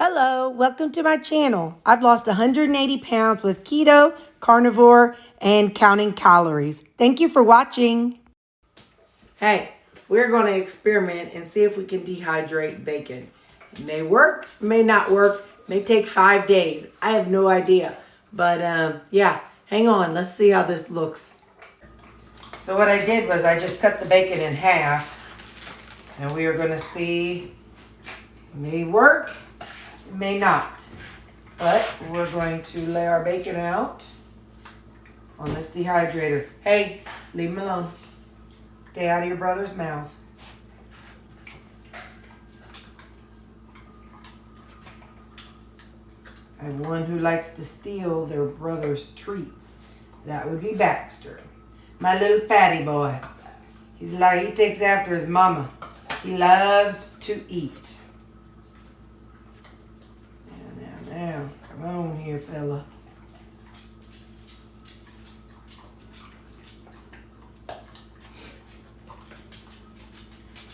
Hello, welcome to my channel. I've lost 180 pounds with keto, carnivore, and counting calories. Thank you for watching. Hey, we're going to experiment and see if we can dehydrate bacon. It may work, may not work, may take 5 days. I have no idea. But yeah, hang on. Let's see how this looks. So what I did was I just cut the bacon in half. And we are going to see, it may work. May not, but we're going to lay our bacon out on this dehydrator. Hey, leave him alone. Stay out of your brother's mouth. I have one who likes to steal their brother's treats. That would be Baxter, my little fatty boy. He takes after his mama. He loves to eat. Now, come on here, fella.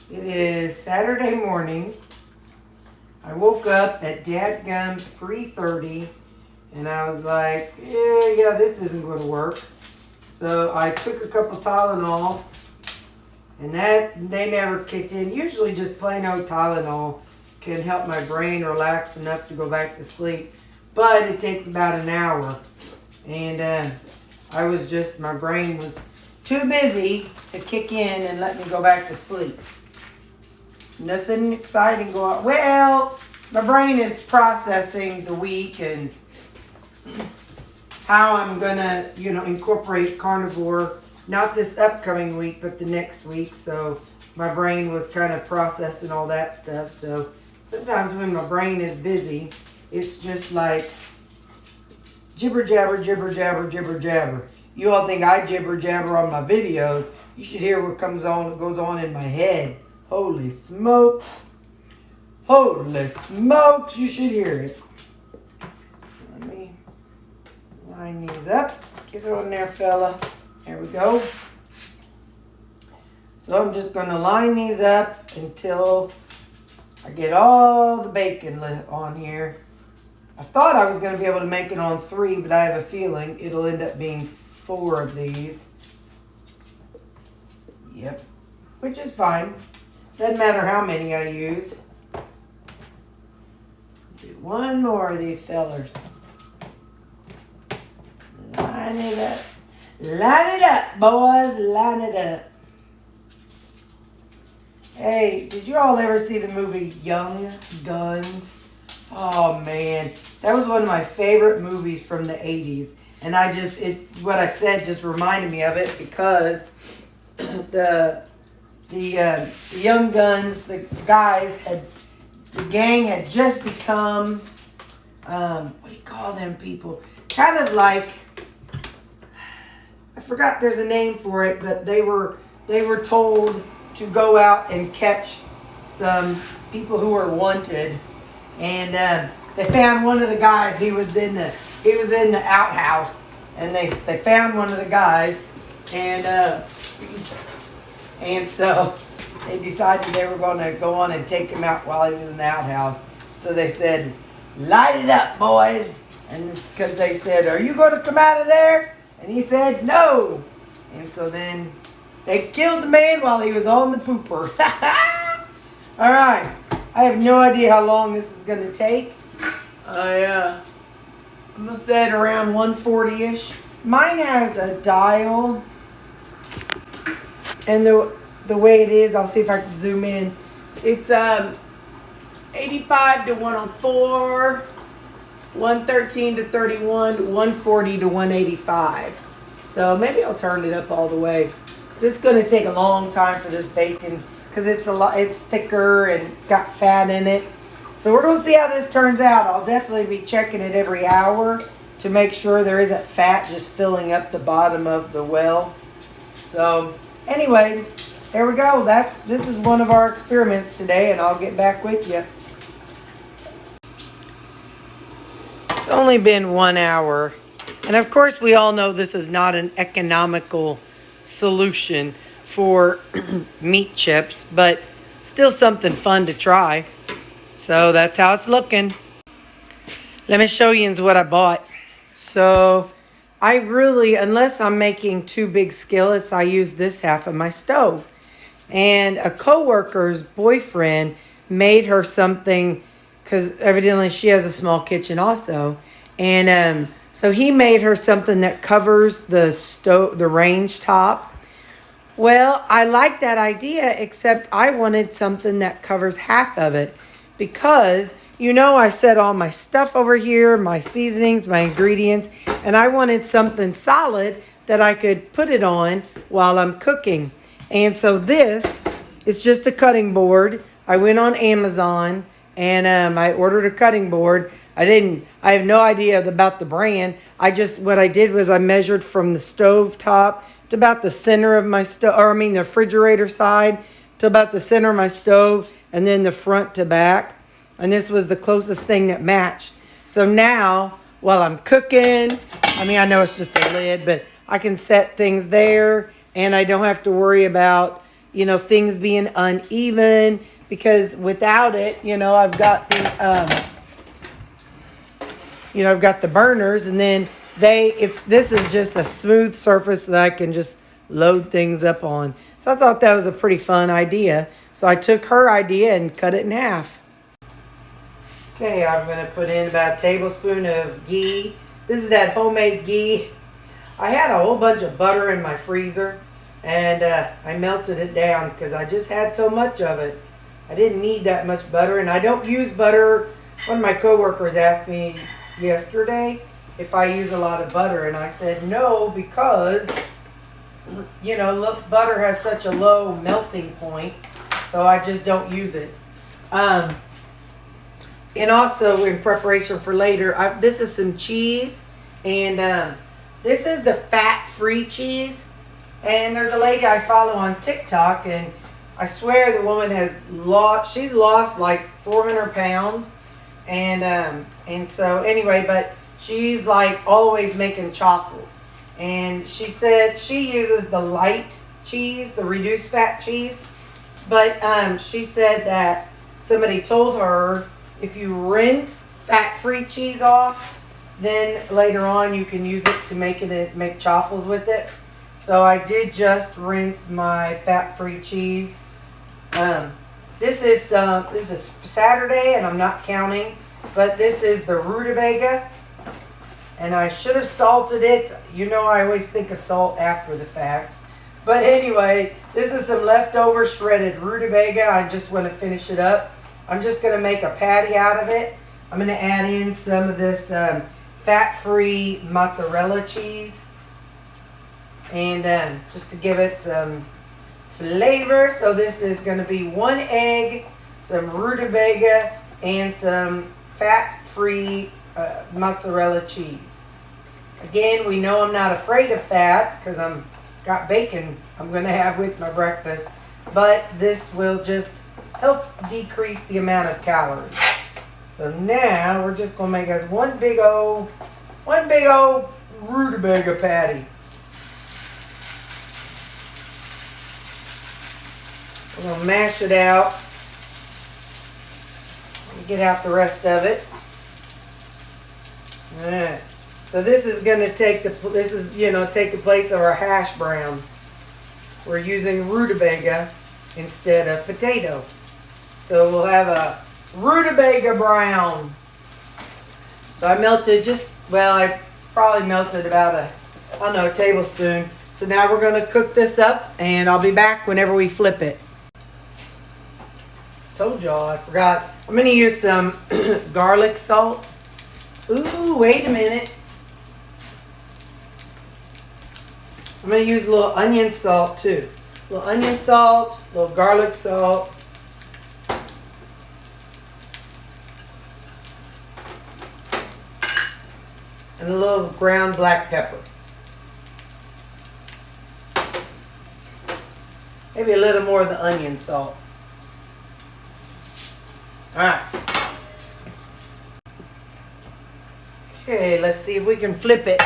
It is Saturday morning. I woke up at dadgum 3:30, and I was like, yeah, this isn't going to work. So I took a couple Tylenol, and they never kicked in. Usually just plain old Tylenol can help my brain relax enough to go back to sleep, but it takes about an hour, and my brain was too busy to kick in and let me go back to sleep. Nothing exciting going on. Well, my brain is processing the week and how I'm gonna, incorporate carnivore, not this upcoming week, but the next week. So my brain was kind of processing all that stuff. So sometimes when my brain is busy, it's just like jibber jabber, jibber jabber, jibber jabber. You all think I jibber jabber on my videos. You should hear what goes on in my head. Holy smokes. Holy smokes, you should hear it. Let me line these up. Get it on there, fella. There we go. So I'm just going to line these up until I get all the bacon on here. I thought I was going to be able to make it on 3, but I have a feeling it'll end up being 4 of these. Yep, which is fine. Doesn't matter how many I use. Do one more of these fellers. Line it up. Line it up, boys. Line it up. Hey, did you all ever see the movie Young Guns? Oh man, that was one of my favorite movies from the 80s. And what I said just reminded me of it because the Young Guns, the gang had just become, what do you call them people? Kind of like, I forgot there's a name for it, but they were told to go out and catch some people who were wanted, and they found one of the guys. He was in the outhouse, and they found one of the guys, and so they decided they were going to go on and take him out while he was in the outhouse. So they said, "Light it up, boys," and because they said, "Are you going to come out of there?" And he said, "No," and so then they killed the man while he was on the pooper. All right. I have no idea how long this is going to take. I'm going to set around 140-ish. Mine has a dial. And the way it is, I'll see if I can zoom in. It's 85 to 104, 113 to 31, 140 to 185. So maybe I'll turn it up all the way. It's going to take a long time for this bacon because it's thicker and it's got fat in it. So we're going to see how this turns out. I'll definitely be checking it every hour to make sure there isn't fat just filling up the bottom of the well. So anyway, there we go. This is one of our experiments today, and I'll get back with you. It's only been 1 hour. And of course, we all know this is not an economical solution for meat chips, but still something fun to try. So that's how it's looking. Let me show you what I bought. So I really, unless I'm making two big skillets, I use this half of my stove. And a coworker's boyfriend made her something, because evidently she has a small kitchen also. And so he made her something that covers the stove, the range top. Well, I like that idea, except I wanted something that covers half of it, because you know I set all my stuff over here, my seasonings, my ingredients, and I wanted something solid that I could put it on while I'm cooking. And so this is just a cutting board. I went on Amazon and I ordered a cutting board. I have no idea about the brand. What I did was I measured from the stove top to about the center of my stove, the refrigerator side to about the center of my stove, and then the front to back. And this was the closest thing that matched. So now, while I'm cooking, I know it's just a lid, but I can set things there, and I don't have to worry about, things being uneven, because without it, I've got the burners, and then this is just a smooth surface that I can just load things up on. So I thought that was a pretty fun idea. So I took her idea and cut it in half. Okay, I'm going to put in about a tablespoon of ghee. This is that homemade ghee. I had a whole bunch of butter in my freezer, and I melted it down because I just had so much of it. I didn't need that much butter, and I don't use butter. One of my coworkers asked me yesterday if I use a lot of butter, and I said no, because look, butter has such a low melting point, so I just don't use it. And also, in preparation for later, this is some cheese, and this is the fat-free cheese. And there's a lady I follow on TikTok, and I swear the woman she's lost like 400 pounds. And so anyway, but she's like always making chaffles. And she said she uses the light cheese, the reduced fat cheese. But she said that somebody told her if you rinse fat-free cheese off, then later on you can use it to make chaffles with it. So I did just rinse my fat-free cheese. This is Saturday, and I'm not counting, but this is the rutabaga, and I should have salted it. I always think of salt after the fact. But anyway, this is some leftover shredded rutabaga. I just want to finish it up. I'm just going to make a patty out of it. I'm going to add in some of this fat-free mozzarella cheese, and just to give it some flavor. So this is going to be 1 egg, some rutabaga, and some fat-free mozzarella cheese. Again, we know I'm not afraid of fat because I've got bacon I'm going to have with my breakfast, but this will just help decrease the amount of calories. So now we're just going to make us one big old rutabaga patty. We're going to mash it out. Get out the rest of it. Alright. So this is going to take the place of our hash brown. We're using rutabaga instead of potato. So we'll have a rutabaga brown. So I melted I probably melted about a tablespoon. So now we're going to cook this up, and I'll be back whenever we flip it. Told y'all, I forgot. I'm going to use some garlic salt. Ooh, wait a minute. I'm going to use a little onion salt too. A little onion salt, a little garlic salt. And a little ground black pepper. Maybe a little more of the onion salt. Alright. Okay, let's see if we can flip it.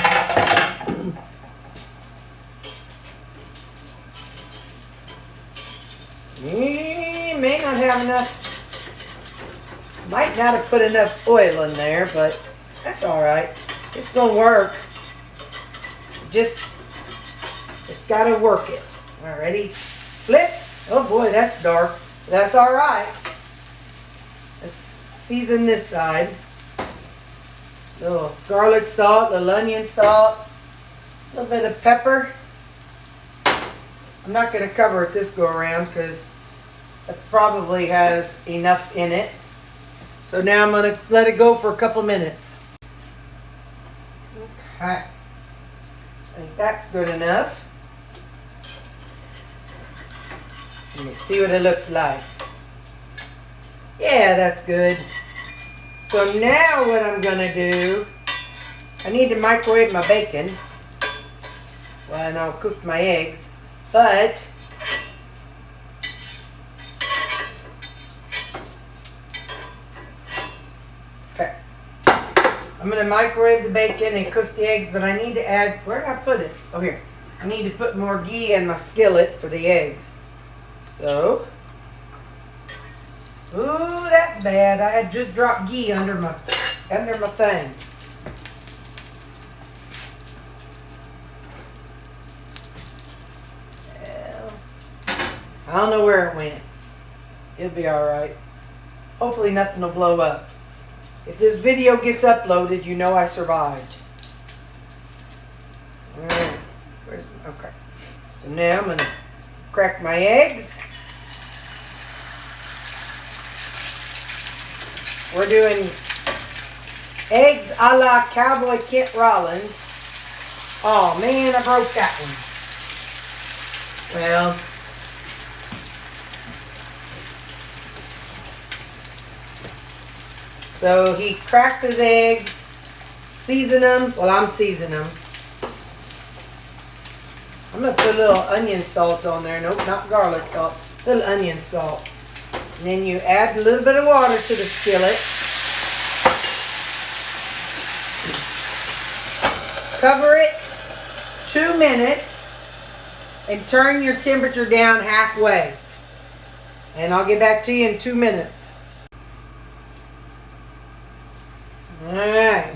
May not have enough. Might not have put enough oil in there, but That's all right. It's gonna work. Just gotta work it. All right, ready? Flip. Oh boy, that's dark. That's all right. Let's season this side. Little garlic salt, little onion salt, a little bit of pepper. I'm not gonna cover it this go around because it probably has enough in it. So now I'm gonna let it go for a couple minutes. Okay. I think that's good enough. Let me see what it looks like. Yeah, that's good. So now what I'm gonna do, I need to microwave my bacon. Well, and I'll cook my eggs, but okay. I'm gonna microwave the bacon and cook the eggs, but I need to add, where did I put it? Oh, here. I need to put more ghee in my skillet for the eggs. So, ooh, that's bad. I had just dropped ghee under my thing. Well, I don't know where it went. It'll be all right. Hopefully nothing will blow up. If this video gets uploaded, you know I survived. All right. Okay. So now I'm gonna crack my eggs. We're doing eggs a la Cowboy Kent Rollins. Oh man, I broke that one. Well, so he cracks his eggs, season them. Well, I'm seasoning them. I'm going to put a little onion salt on there. Nope, not garlic salt. A little onion salt. And then you add a little bit of water to the skillet. Cover it 2 minutes and turn your temperature down halfway. And I'll get back to you in 2 minutes. All right.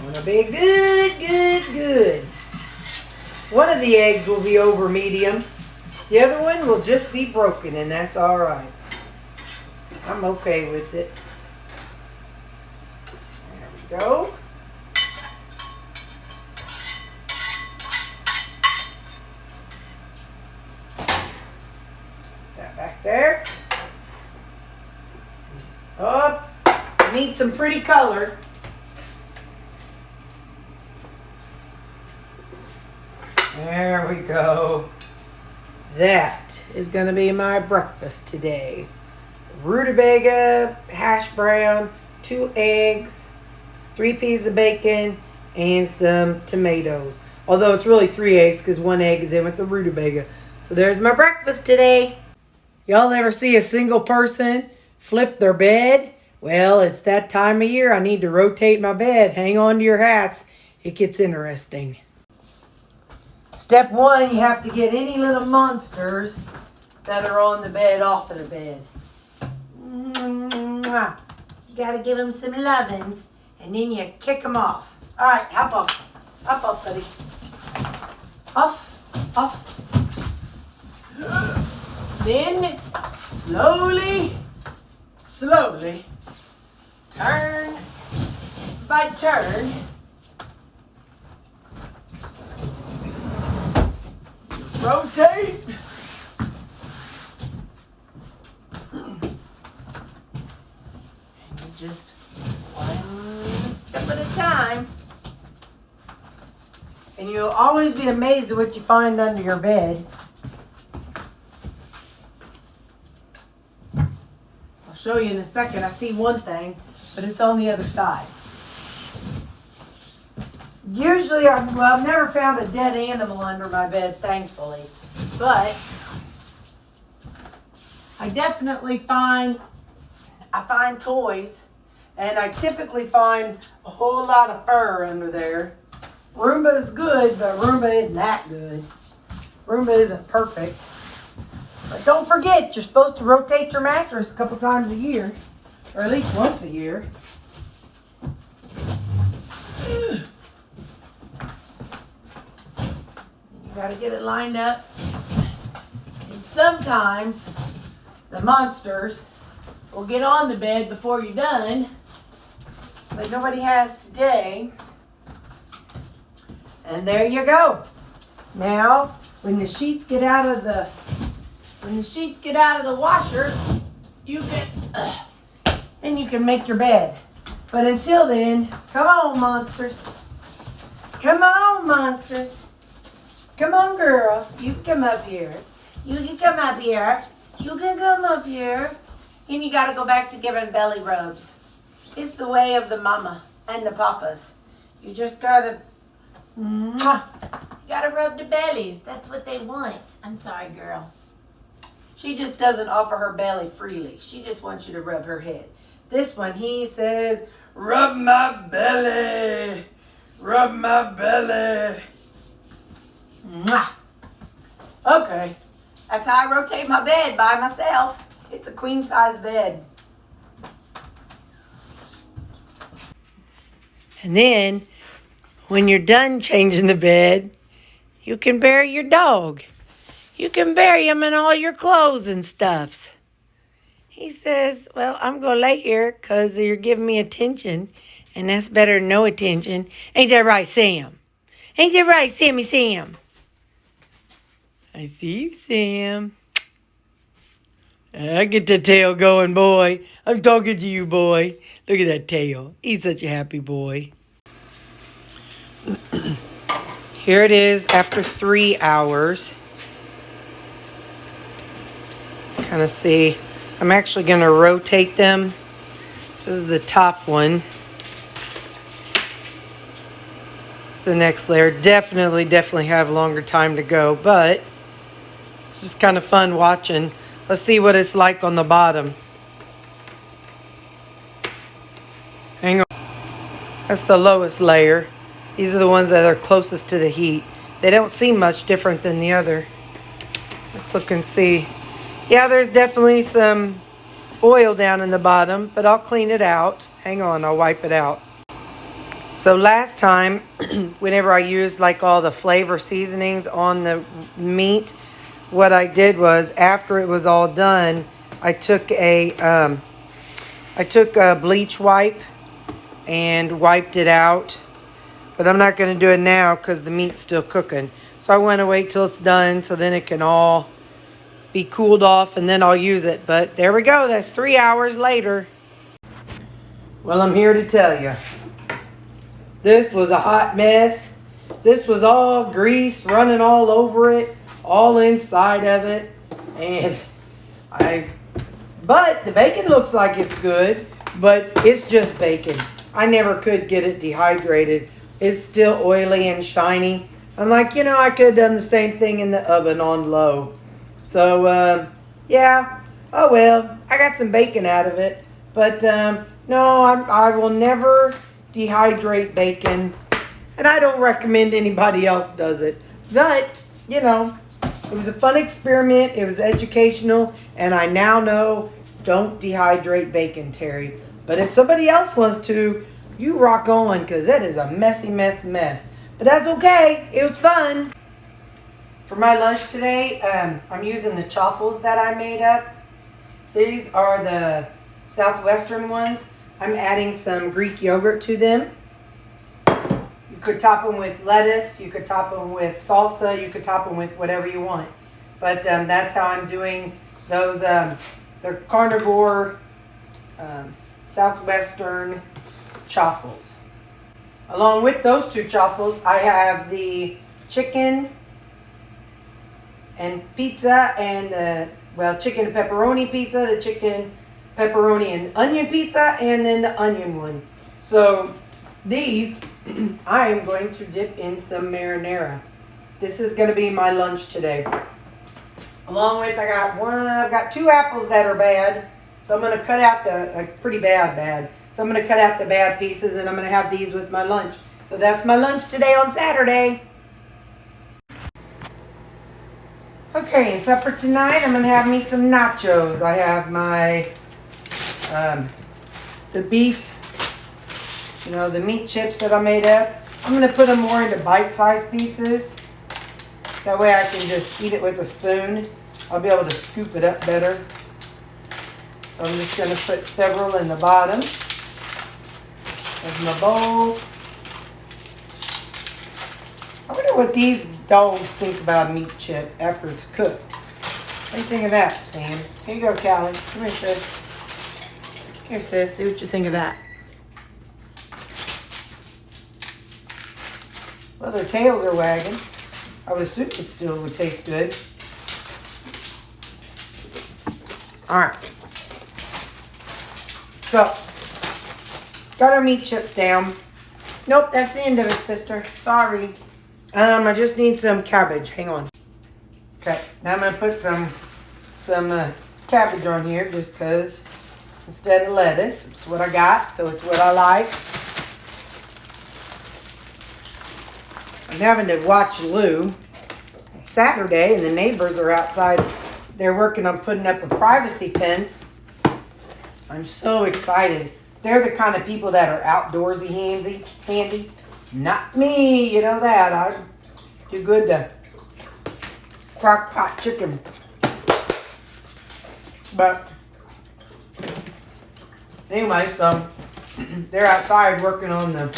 Gonna be good. One of the eggs will be over medium. The other one will just be broken, and that's all right. I'm okay with it. There we go. That back there. Oh, need some pretty color. There we go. That is going to be my breakfast today. Rutabaga, hash brown, 2 eggs, 3 pieces of bacon, and some tomatoes. Although it's really 3 eggs because 1 egg is in with the rutabaga. So there's my breakfast today. Y'all ever see a single person flip their bed? Well, it's that time of year. I need to rotate my bed. Hang on to your hats. It gets interesting. Step 1, you have to get any little monsters that are on the bed off of the bed. You got to give them some lovin's, and then you kick them off. All right, hop off. Hop off, buddy. Off. Then, slowly, turn by turn, rotate. And you just one step at a time. And you'll always be amazed at what you find under your bed. I'll show you in a second. I see one thing, but it's on the other side. Usually, I've never found a dead animal under my bed, thankfully. But I definitely find toys, and I typically find a whole lot of fur under there. Roomba is good, but Roomba isn't that good. Roomba isn't perfect. But don't forget, you're supposed to rotate your mattress a couple times a year, or at least once a year. You gotta get it lined up. And sometimes the monsters will get on the bed before you're done, but nobody has today. And there you go. Now, when the sheets get out of the washer, then you can make your bed. But until then, come on, monsters. Come on, monsters. Come on, girl. You can come up here. You can come up here. You can come up here. And you got to go back to giving belly rubs. It's the way of the mama and the papas. You just got to, you got to rub the bellies. That's what they want. I'm sorry, girl. She just doesn't offer her belly freely. She just wants you to rub her head. This one, he says, rub my belly. Rub my belly. Mwah. Okay. That's how I rotate my bed by myself. It's a queen size bed. And then, when you're done changing the bed, you can bury your dog. You can bury him in all your clothes and stuffs. He says, well, I'm going to lay here because you're giving me attention, and that's better than no attention. Ain't that right, Sam? Ain't that right, Sammy Sam? I see you, Sam. I get the tail going, boy. I'm talking to you, boy. Look at that tail. He's such a happy boy. Here it is after 3 hours. Kind of see. I'm actually going to rotate them. This is the top one. The next layer. Definitely have a longer time to go, but it's just kind of fun watching. Let's see what it's like on the bottom. Hang on. That's the lowest layer. These are the ones that are closest to the heat. They don't seem much different than the other. Let's look and see. Yeah, there's definitely some oil down in the bottom, but I'll clean it out. Hang on, I'll wipe it out. So last time, whenever I used like all the flavor seasonings on the meat, what I did was after it was all done, I took a bleach wipe and wiped it out. But I'm not going to do it now because the meat's still cooking. So I want to wait till it's done so then it can all be cooled off and then I'll use it. But there we go. That's 3 hours later. Well, I'm here to tell you. This was a hot mess. This was all grease running all over it, all inside of it. But the bacon looks like it's good, but it's just bacon. I never could get it dehydrated. It's still oily and shiny. I'm like, I could have done the same thing in the oven on low. So, yeah. Oh, well, I got some bacon out of it. But, no, I will never dehydrate bacon. And I don't recommend anybody else does it. But, it was a fun experiment. It was educational. And I now know, don't dehydrate bacon, Terry. But if somebody else wants to, you rock on, because it is a messy mess. But that's okay. It was fun. For my lunch today, I'm using the chaffles that I made up. These are the southwestern ones. I'm adding some Greek yogurt to them. You could top them with lettuce. You could top them with salsa. You could top them with whatever you want. But that's how I'm doing those. They're carnivore southwestern chaffles. Along with those two chaffles, I have the chicken and pizza and the, chicken and pepperoni pizza, the chicken, pepperoni and onion pizza, and then the onion one. So these, I am going to dip in some marinara. This is going to be my lunch today. Along with, I've got 2 apples that are bad. So I'm going to cut out the, pretty bad. So I'm going to cut out the bad pieces and I'm going to have these with my lunch. So that's my lunch today on Saturday. Okay, and supper tonight, I'm gonna have me some nachos. I have my the beef, the meat chips that I made up. I'm gonna put them more into bite-sized pieces. That way I can just eat it with a spoon. I'll be able to scoop it up better. So I'm just gonna put several in the bottom of my bowl. I wonder what these dogs think about a meat chip after it's cooked. What do you think of that, Sam? Here you go, Callie. Come here, sis. Here, sis. See what you think of that. Well, their tails are wagging. I would assume it still would taste good. All right. So, got our meat chips down. Nope, that's the end of it, sister. Sorry. I just need some cabbage. Hang on. Okay, now I'm gonna put some cabbage on here just because instead of lettuce. It's what I got, so it's what I like. I'm having to watch Lou. It's Saturday and the neighbors are outside. They're working on putting up a privacy fence. I'm so excited. They're the kind of people that are outdoorsy handy. Not me, you know that. I do good to crock pot chicken. But anyway, so they're outside working on the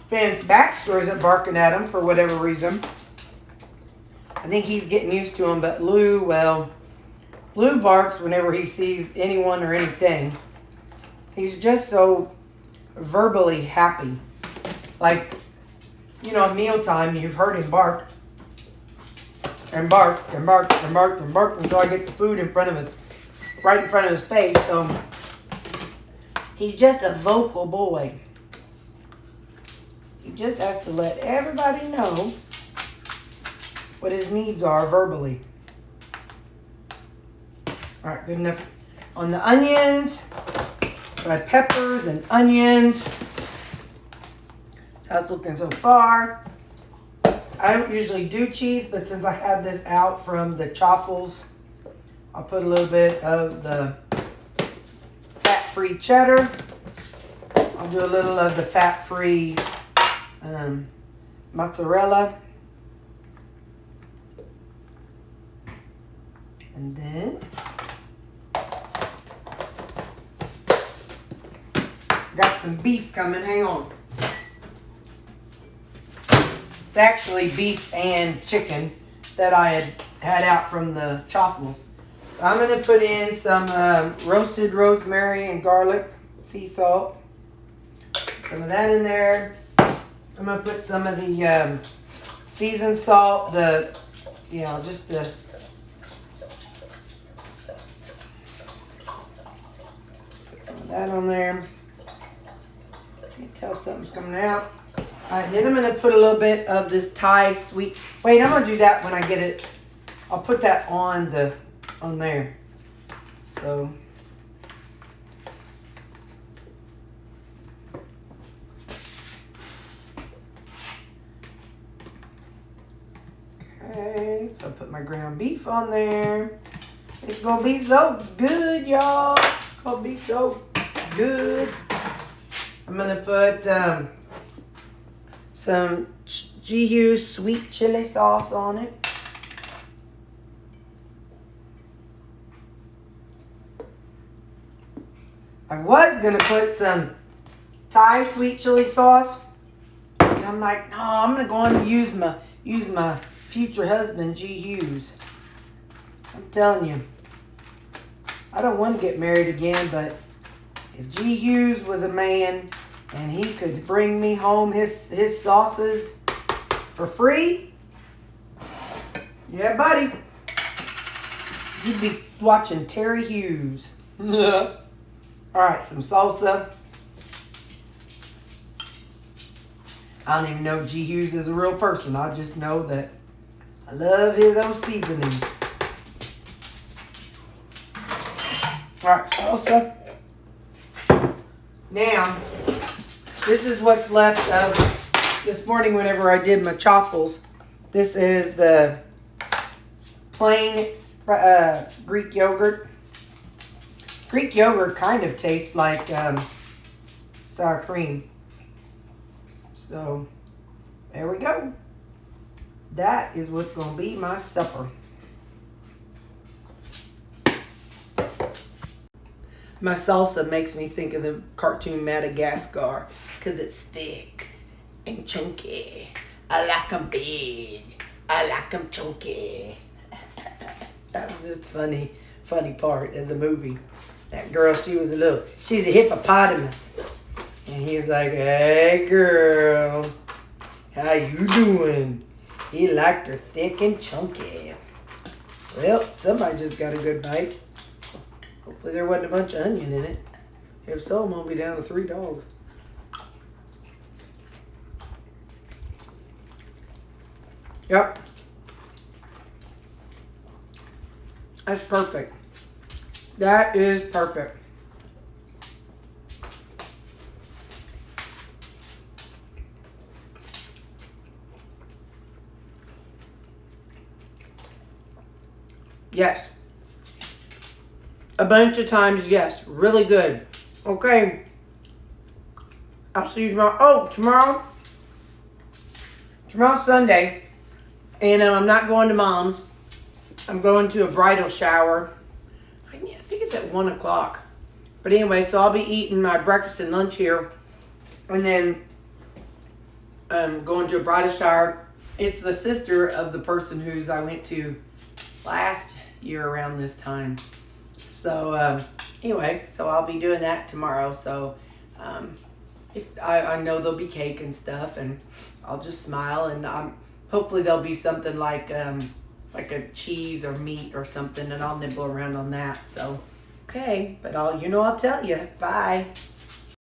fence. Baxter isn't barking at them for whatever reason. I think he's getting used to them, but Lou barks whenever he sees anyone or anything. He's just so verbally happy. Like, mealtime, you've heard him bark and bark and bark and bark and bark until I get the food right in front of his face. So he's just a vocal boy. He just has to let everybody know what his needs are verbally. All right, good enough. On the onions, red peppers and onions. That's how it's looking so far. I don't usually do cheese, but since I had this out from the chaffles, I'll put a little bit of the fat-free cheddar. I'll do a little of the fat-free mozzarella. And then got some beef coming. Hang on. It's actually beef and chicken that I had out from the chaffles. So I'm going to put in some roasted rosemary and garlic, sea salt. Some of that in there. I'm going to put some of the seasoned salt, put some of that on there. You can tell something's coming out. Alright, then I'm going to put a little bit of this Thai sweet. Wait, I'm going to do that when I get it. I'll put that on there. So. Okay, so I put my ground beef on there. It's going to be so good, y'all. It's going to be so good. I'm going to put some GU sweet chili sauce on it. I was going to put some Thai sweet chili sauce. And I'm like, no, I'm going to go on and use my future husband, GU's. I'm telling you. I don't want to get married again, but if G. Hughes was a man and he could bring me home his sauces for free, yeah, buddy, you'd be watching Terry Hughes. All right, some salsa. I don't even know G. Hughes is a real person. I just know that I love those seasonings. All right, salsa. Now, this is what's left of this morning whenever I did my chaffles. This is the plain Greek yogurt. Greek yogurt kind of tastes like sour cream. So, there we go. That is what's going to be my supper. My salsa makes me think of the cartoon Madagascar because it's thick and chunky. I like them big. I like them chunky. That was just funny part of the movie. That girl, she's a hippopotamus. And he's like, hey girl, how you doing? He liked her thick and chunky. Well, somebody just got a good bite. Hopefully there wasn't a bunch of onion in it. If so, I'm going to be down to 3 dogs. Yep. That's perfect. That is perfect. Yes. A bunch of times, yes. Really good. Okay. I'll see you tomorrow. Oh, tomorrow's Sunday. And I'm not going to Mom's. I'm going to a bridal shower. I think it's at 1 o'clock. But anyway, so I'll be eating my breakfast and lunch here. And then going to a bridal shower. It's the sister of the person whose I went to last year around this time. So anyway, so I'll be doing that tomorrow. So if I know there'll be cake and stuff, and I'll just smile, and hopefully there'll be something like a cheese or meat or something, and I'll nibble around on that. So okay, but I'll tell you. Bye.